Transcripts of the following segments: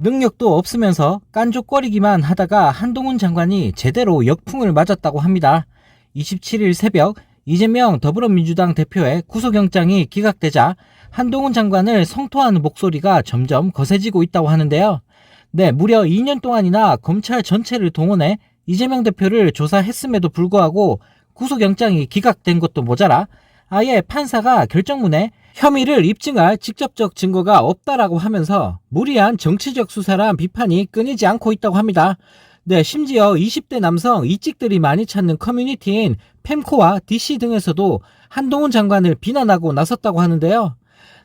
능력도 없으면서 깐족거리기만 하다가 한동훈 장관이 제대로 역풍을 맞았다고 합니다. 27일 새벽 이재명 더불어민주당 대표의 구속영장이 기각되자 한동훈 장관을 성토하는 목소리가 점점 거세지고 있다고 하는데요. 네, 무려 2년 동안이나 검찰 전체를 동원해 이재명 대표를 조사했음에도 불구하고 구속영장이 기각된 것도 모자라 아예 판사가 결정문에 혐의를 입증할 직접적 증거가 없다라고 하면서 무리한 정치적 수사란 비판이 끊이지 않고 있다고 합니다. 네, 심지어 20대 남성 이찍들이 많이 찾는 커뮤니티인 펜코와 DC 등에서도 한동훈 장관을 비난하고 나섰다고 하는데요.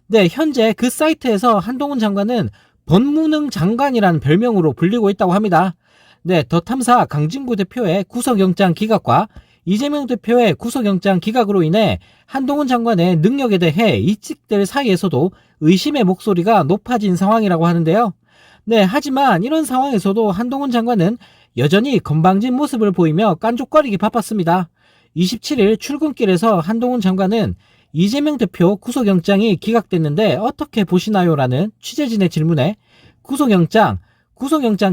네, 현재 그 사이트에서 한동훈 장관은 번무능 장관이라는 별명으로 불리고 있다고 합니다. 네, 더 탐사 강진구 대표의 구속영장 기각과 이재명 대표의 구속영장 기각으로 인해 한동훈 장관의 능력에 대해 이찍들 사이에서도 의심의 목소리가 높아진 상황이라고 하는데요. 네, 하지만 이런 상황에서도 한동훈 장관은 여전히 건방진 모습을 보이며 깐족거리기 바빴습니다. 27일 출근길에서 한동훈 장관은 이재명 대표 구속영장이 기각됐는데 어떻게 보시나요? 라는 취재진의 질문에 구속영장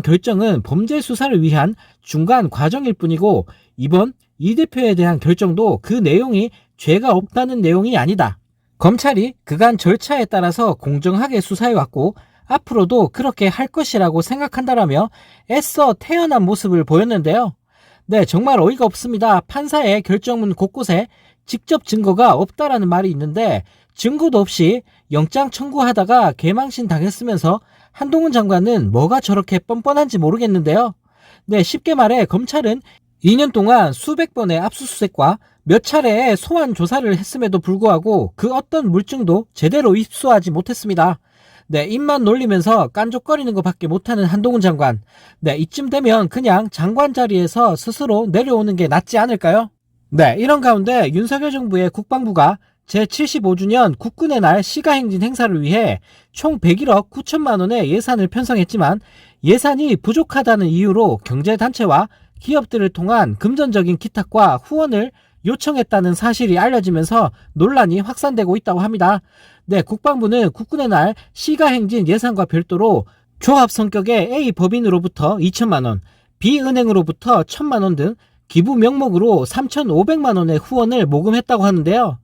결정은 범죄 수사를 위한 중간 과정일 뿐이고 이번 이 대표에 대한 결정도 그 내용이 죄가 없다는 내용이 아니다. 검찰이 그간 절차에 따라서 공정하게 수사해왔고 앞으로도 그렇게 할 것이라고 생각한다라며 애써 태연한 모습을 보였는데요. 네, 정말 어이가 없습니다. 판사의 결정문 곳곳에 직접 증거가 없다라는 말이 있는데 증거도 없이 영장 청구하다가 개망신 당했으면서 한동훈 장관은 뭐가 저렇게 뻔뻔한지 모르겠는데요. 네, 쉽게 말해 검찰은 2년 동안 수백 번의 압수수색과 몇 차례의 소환 조사를 했음에도 불구하고 그 어떤 물증도 제대로 입수하지 못했습니다. 네, 입만 놀리면서 깐족거리는 것밖에 못하는 한동훈 장관. 네, 이쯤 되면 그냥 장관 자리에서 스스로 내려오는 게 낫지 않을까요? 네, 이런 가운데 윤석열 정부의 국방부가 제75주년 국군의 날 시가행진 행사를 위해 총 101억 9천만 원의 예산을 편성했지만 예산이 부족하다는 이유로 경제단체와 기업들을 통한 금전적인 기탁과 후원을 요청했다는 사실이 알려지면서 논란이 확산되고 있다고 합니다. 네, 국방부는 국군의 날 시가행진 예산과 별도로 조합 성격의 A 법인으로부터 2천만 원, B 은행으로부터 1천만 원 등 기부 명목으로 3,500만 원의 후원을 모금했다고 하는데요.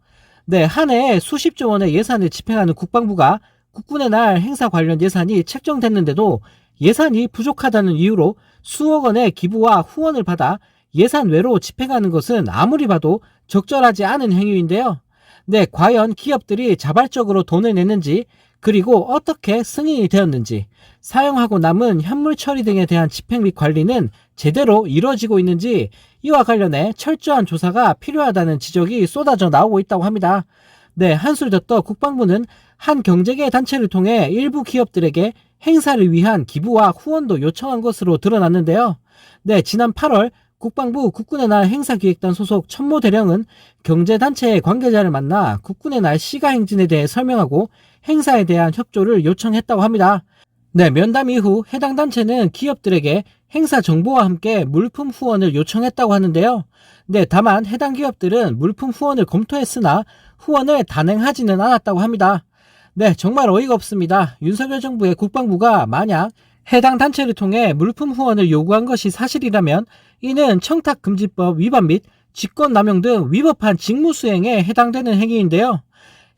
네, 한 해에 수십조 원의 예산을 집행하는 국방부가 국군의 날 행사 관련 예산이 책정됐는데도 예산이 부족하다는 이유로 수억 원의 기부와 후원을 받아 예산 외로 집행하는 것은 아무리 봐도 적절하지 않은 행위인데요. 네, 과연 기업들이 자발적으로 돈을 냈는지 그리고 어떻게 승인이 되었는지 사용하고 남은 현물 처리 등에 대한 집행 및 관리는 제대로 이루어지고 있는지 이와 관련해 철저한 조사가 필요하다는 지적이 쏟아져 나오고 있다고 합니다. 네, 한술 더 떠 국방부는 한 경제계 단체를 통해 일부 기업들에게 행사를 위한 기부와 후원도 요청한 것으로 드러났는데요. 네, 지난 8월 국방부 국군의 날 행사기획단 소속 천모 대령은 경제단체의 관계자를 만나 국군의 날 시가행진에 대해 설명하고 행사에 대한 협조를 요청했다고 합니다. 네, 면담 이후 해당 단체는 기업들에게 행사 정보와 함께 물품 후원을 요청했다고 하는데요. 네, 다만 해당 기업들은 물품 후원을 검토했으나 후원을 단행하지는 않았다고 합니다. 네, 정말 어이가 없습니다. 윤석열 정부의 국방부가 만약 해당 단체를 통해 물품 후원을 요구한 것이 사실이라면 이는 청탁금지법 위반 및 직권남용 등 위법한 직무수행에 해당되는 행위인데요.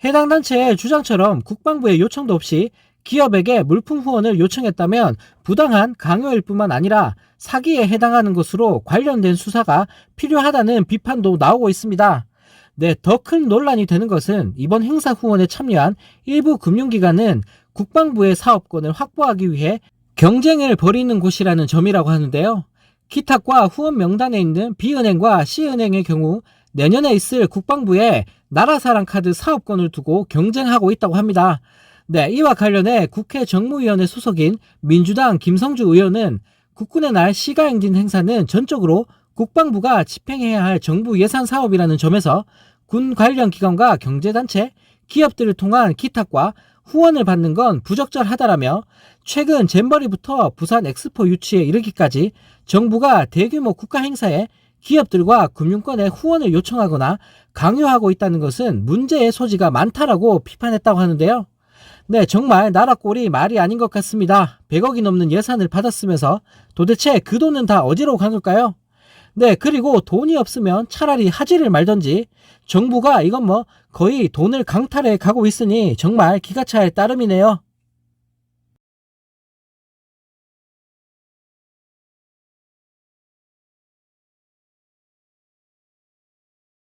해당 단체의 주장처럼 국방부의 요청도 없이 기업에게 물품 후원을 요청했다면 부당한 강요일 뿐만 아니라 사기에 해당하는 것으로 관련된 수사가 필요하다는 비판도 나오고 있습니다. 네, 더 큰 논란이 되는 것은 이번 행사 후원에 참여한 일부 금융기관은 국방부의 사업권을 확보하기 위해 경쟁을 벌이는 곳이라는 점이라고 하는데요. 기탁과 후원 명단에 있는 B은행과 C은행의 경우 내년에 있을 국방부의 나라사랑카드 사업권을 두고 경쟁하고 있다고 합니다. 네, 이와 관련해 국회 정무위원회 소속인 민주당 김성주 의원은 국군의 날 시가행진 행사는 전적으로 국방부가 집행해야 할 정부 예산 사업이라는 점에서 군 관련 기관과 경제단체, 기업들을 통한 기탁과 후원을 받는 건 부적절하다라며 최근 잼버리부터 부산 엑스포 유치에 이르기까지 정부가 대규모 국가 행사에 기업들과 금융권에 후원을 요청하거나 강요하고 있다는 것은 문제의 소지가 많다라고 비판했다고 하는데요. 네, 정말 나라 꼴이 말이 아닌 것 같습니다. 100억이 넘는 예산을 받았으면서 도대체 그 돈은 다 어디로 간 걸까요? 네, 그리고 돈이 없으면 차라리 하지를 말던지 정부가 이건 뭐 거의 돈을 강탈해 가고 있으니 정말 기가 찰 따름이네요.